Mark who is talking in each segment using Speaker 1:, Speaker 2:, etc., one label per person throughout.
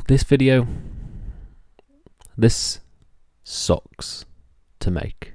Speaker 1: This video, this sucks to make.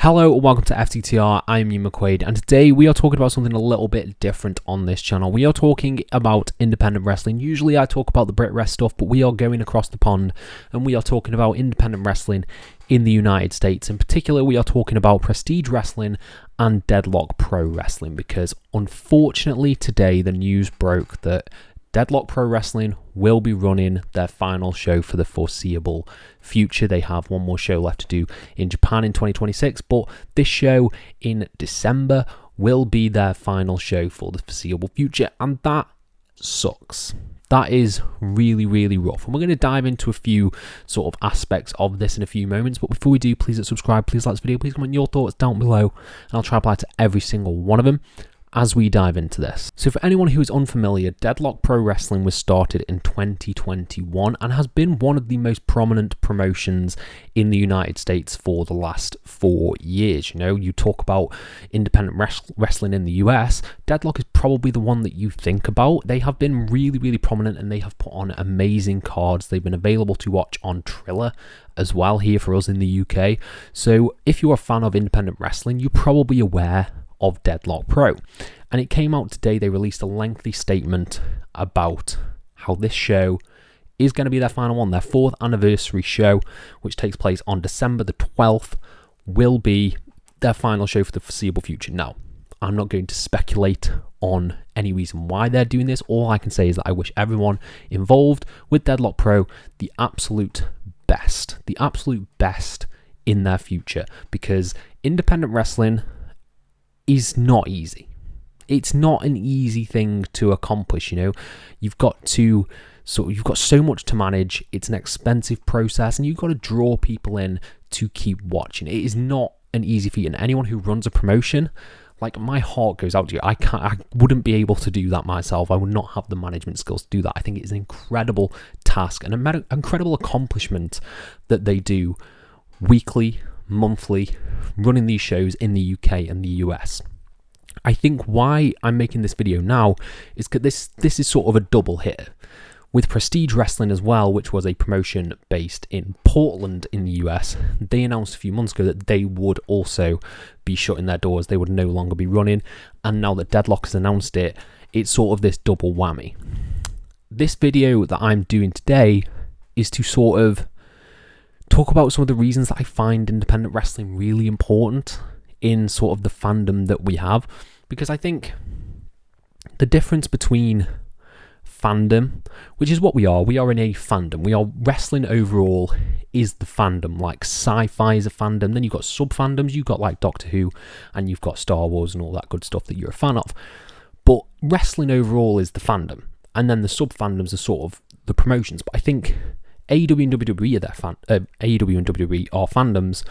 Speaker 1: Hello and welcome to FTTR, I'm Ian McQuaid, and today we are talking about something a little bit different on this channel. We are talking about independent wrestling. Usually I talk about the Brit Rest stuff, but we are going across the pond and we are talking about independent wrestling in the United States. In particular, we are talking about Prestige Wrestling and Deadlock Pro Wrestling, because unfortunately today the news broke that Deadlock Pro Wrestling will be running their final show for the foreseeable future. They have one more show left to do in Japan in 2026, but this show in December will be their final show for the foreseeable future, and that sucks. That is really, really rough. And we're going to dive into a few sort of aspects of this in a few moments. But before we do, please subscribe, please like this video, please comment your thoughts down below, and I'll try to apply to every single one of them as we dive into this. So for anyone who is unfamiliar, Deadlock Pro Wrestling was started in 2021 and has been one of the most prominent promotions in the United States for the last 4 years. You know, you talk about independent wrestling in the US, Deadlock is probably the one that you think about. They have been really, really prominent and they have put on amazing cards. They've been available to watch on Triller as well here for us in the UK. So if you're a fan of independent wrestling, you're probably aware of Deadlock Pro. And it came out today, they released a lengthy statement about how this show is going to be their final one. Their 4th anniversary show, which takes place on December the 12th, will be their final show for the foreseeable future. Now, I'm not going to speculate on any reason why they're doing this. All I can say is that I wish everyone involved with Deadlock Pro the absolute best in their future, because independent wrestling is not easy. It's not an easy thing to accomplish, you know. You've got so much to manage. It's an expensive process and you've got to draw people in to keep watching. It is not an easy feat, and anyone who runs a promotion, like, my heart goes out to you. I wouldn't be able to do that myself. I would not have the management skills to do that. I think it is an incredible task and an incredible accomplishment that they do weekly, monthly, running these shows in the UK and the US. I think why I'm making this video now is because this is sort of a double hit with Prestige Wrestling as well, which was a promotion based in Portland in the US. They announced a few months ago that they would also be shutting their doors. They would no longer be running, and now that Deadlock has announced it, it's sort of this double whammy. This video that I'm doing today is to sort of talk about some of the reasons that I find independent wrestling really important in sort of the fandom that we have, because I think the difference between fandom, which is what we are in a fandom. Wrestling overall is the fandom. Like, sci-fi is a fandom, then you've got sub-fandoms, you've got like Doctor Who, and you've got Star Wars and all that good stuff that you're a fan of. But wrestling overall is the fandom, and then the sub-fandoms are sort of the promotions. But I think AEW and WWE are fandoms,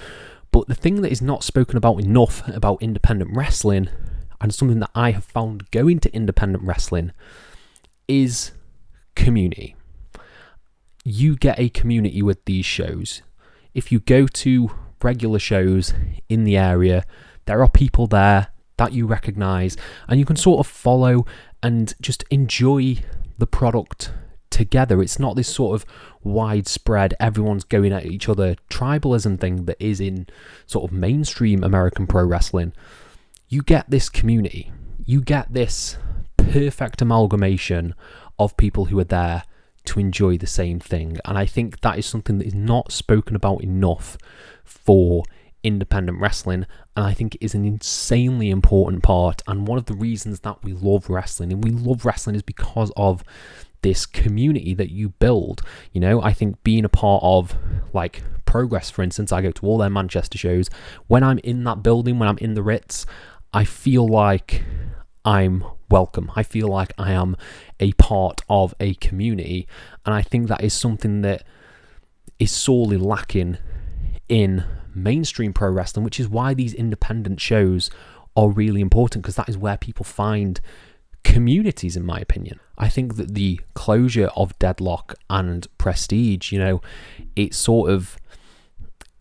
Speaker 1: but the thing that is not spoken about enough about independent wrestling, and something that I have found going to independent wrestling, is community. You get a community with these shows. If you go to regular shows in the area, there are people there that you recognise, and you can sort of follow and just enjoy the product together. It's not this sort of widespread, everyone's going at each other tribalism thing that is in sort of mainstream American pro wrestling. You get this community. You get this perfect amalgamation of people who are there to enjoy the same thing. And I think that is something that is not spoken about enough for independent wrestling, and I think it is an insanely important part, and one of the reasons that we love wrestling, and we love wrestling, is because of this community that you build. You know, I think being a part of, like, Progress, for instance, I go to all their Manchester shows. When I'm in that building, when I'm in the Ritz, I feel like I'm welcome. I feel like I am a part of a community, and I think that is something that is sorely lacking in mainstream pro wrestling, which is why these independent shows are really important, because that is where people find communities, in my opinion. I think that the closure of Deadlock and Prestige,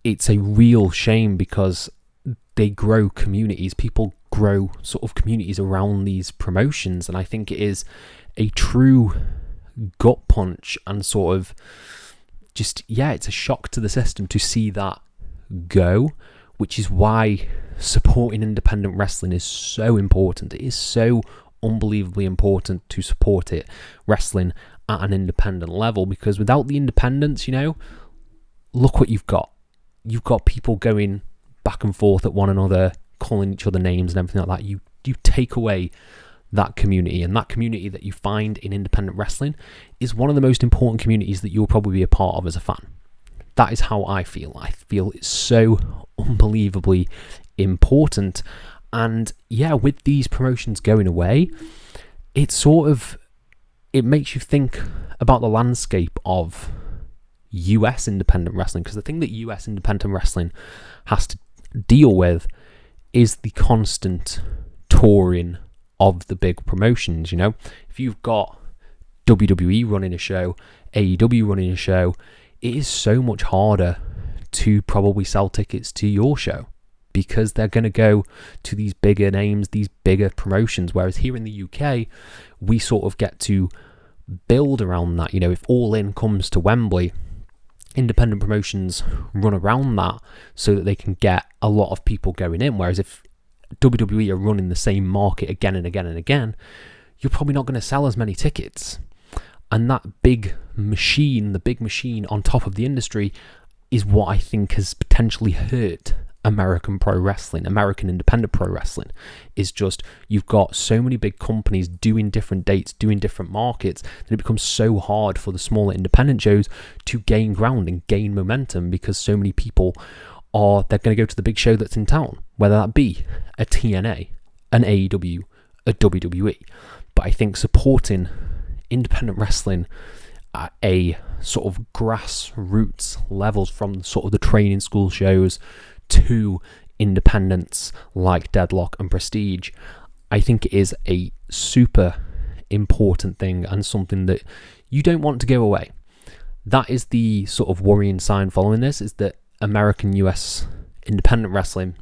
Speaker 1: it's a real shame because they grow communities. People grow sort of communities around these promotions, and I think it is a true gut punch and sort of it's a shock to the system to see that go, which is why supporting independent wrestling is so important. It is so unbelievably important to support it, wrestling at an independent level, because without the independence, look what you've got. You've got people going back and forth at one another, calling each other names and everything like that. You take away that community, and that community that you find in independent wrestling is one of the most important communities that you'll probably be a part of as a fan. That is how I feel. I feel it's so unbelievably important. And with these promotions going away, it makes you think about the landscape of US independent wrestling, because the thing that US independent wrestling has to deal with is the constant touring of the big promotions. If you've got WWE running a show, AEW running a show, it is so much harder to probably sell tickets to your show, because they're going to go to these bigger names, these bigger promotions. Whereas here in the UK, we sort of get to build around that. If All In comes to Wembley, independent promotions run around that so that they can get a lot of people going in. Whereas if WWE are running the same market again and again and again, you're probably not going to sell as many tickets. And that big machine, the big machine on top of the industry, is what I think has potentially hurt American pro wrestling, American independent pro wrestling. Is just, you've got so many big companies doing different dates, doing different markets, that it becomes so hard for the smaller independent shows to gain ground and gain momentum, because so many people they're going to go to the big show that's in town, whether that be a TNA, an AEW, a WWE. But I think supporting independent wrestling at a sort of grassroots levels, from sort of the training school shows to independents like Deadlock and Prestige, I think it is a super important thing, and something that you don't want to go away. That is the sort of worrying sign following this, is that American US independent wrestling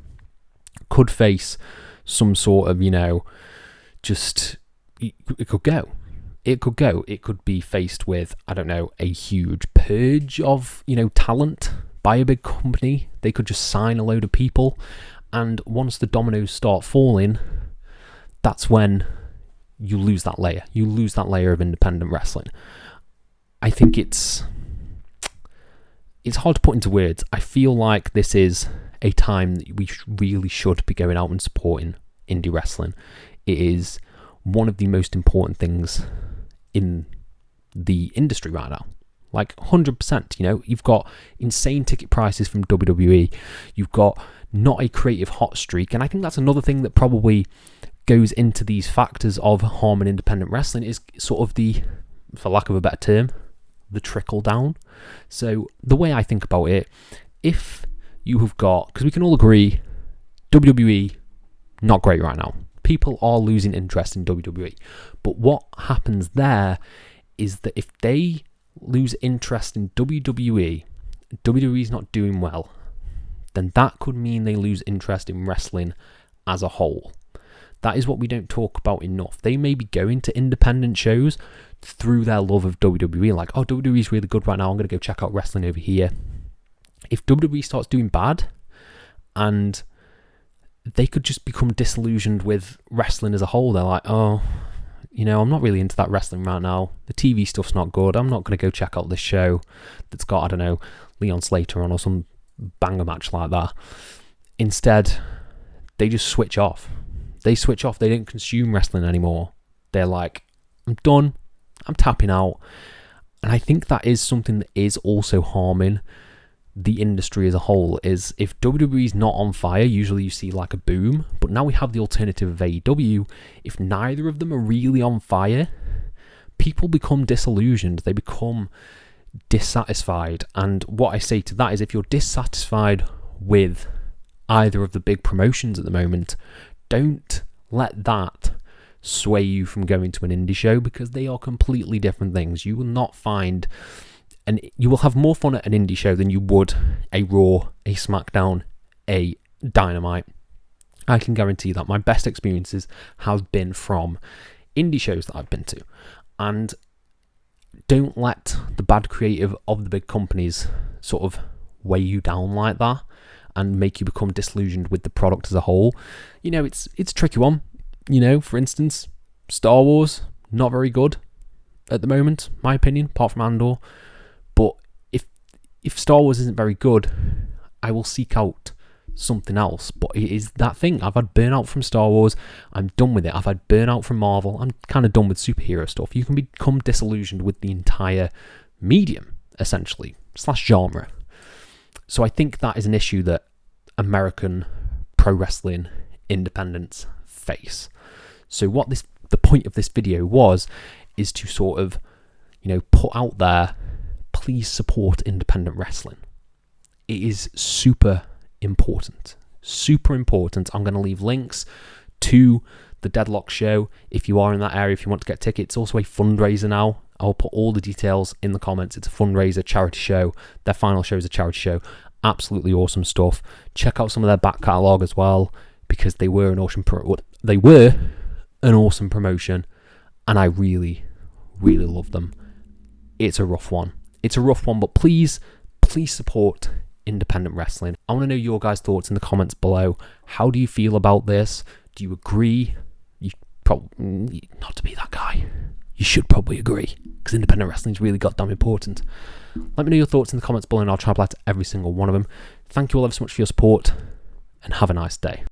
Speaker 1: could face some sort of, it could go. It could be faced with, I don't know, a huge purge of, talent by a big company. They could just sign a load of people, and once the dominoes start falling, that's when you lose that layer. You lose that layer of independent wrestling. I think it's hard to put into words. I feel like this is a time that we really should be going out and supporting indie wrestling. It is one of the most important things in the industry right now. Like 100%, you've got insane ticket prices from WWE. You've got not a creative hot streak. And I think that's another thing that probably goes into these factors of harming independent wrestling, is sort of the, for lack of a better term, the trickle down. So the way I think about it, if you have got, because we can all agree, WWE, not great right now. People are losing interest in WWE. But what happens there is that if they lose interest in WWE, WWE's not doing well, then that could mean they lose interest in wrestling as a whole. That is what we don't talk about enough. They may be going to independent shows through their love of WWE, like, oh, WWE's really good right now, I'm going to go check out wrestling over here. If WWE starts doing bad, and they could just become disillusioned with wrestling as a whole, they're like, oh, I'm not really into that wrestling right now. The TV stuff's not good. I'm not going to go check out this show that's got, I don't know, Leon Slater on or some banger match like that. Instead, they just switch off. They switch off. They don't consume wrestling anymore. They're like, I'm done. I'm tapping out. And I think that is something that is also harming the industry as a whole. Is if WWE's not on fire, usually you see like a boom, but now we have the alternative of AEW. If neither of them are really on fire, people become disillusioned. They become dissatisfied. And what I say to that is, if you're dissatisfied with either of the big promotions at the moment, don't let that sway you from going to an indie show, because they are completely different things. You will not find, and you will have more fun at an indie show than you would a Raw, a SmackDown, a Dynamite. I can guarantee that. My best experiences have been from indie shows that I've been to. And don't let the bad creative of the big companies sort of weigh you down like that and make you become disillusioned with the product as a whole. You know, it's a tricky one. You know, for instance, Star Wars, not very good at the moment, my opinion, apart from Andor. But if Star Wars isn't very good, I will seek out something else. But it is that thing. I've had burnout from Star Wars. I'm done with it. I've had burnout from Marvel. I'm kind of done with superhero stuff. You can become disillusioned with the entire medium, essentially, / genre. So I think that is an issue that American pro wrestling independents face. So what the point of this video is to sort of, put out there, please support independent wrestling. It is super important. Super important. I'm going to leave links to the Deadlock show if you are in that area, if you want to get tickets. It's also a fundraiser now. I'll put all the details in the comments. It's a fundraiser, charity show. Their final show is a charity show. Absolutely awesome stuff. Check out some of their back catalogue as well, because they were an awesome promotion, and I really, really love them. It's a rough one. But please support independent wrestling. I want to know your guys' thoughts in the comments below. How do you feel about this? Do you agree? You probably, not to be that guy, you should probably agree, because independent wrestling is really goddamn important. Let me know your thoughts in the comments below, and I'll try to reply to every single one of them. Thank you all ever so much for your support, and have a nice day.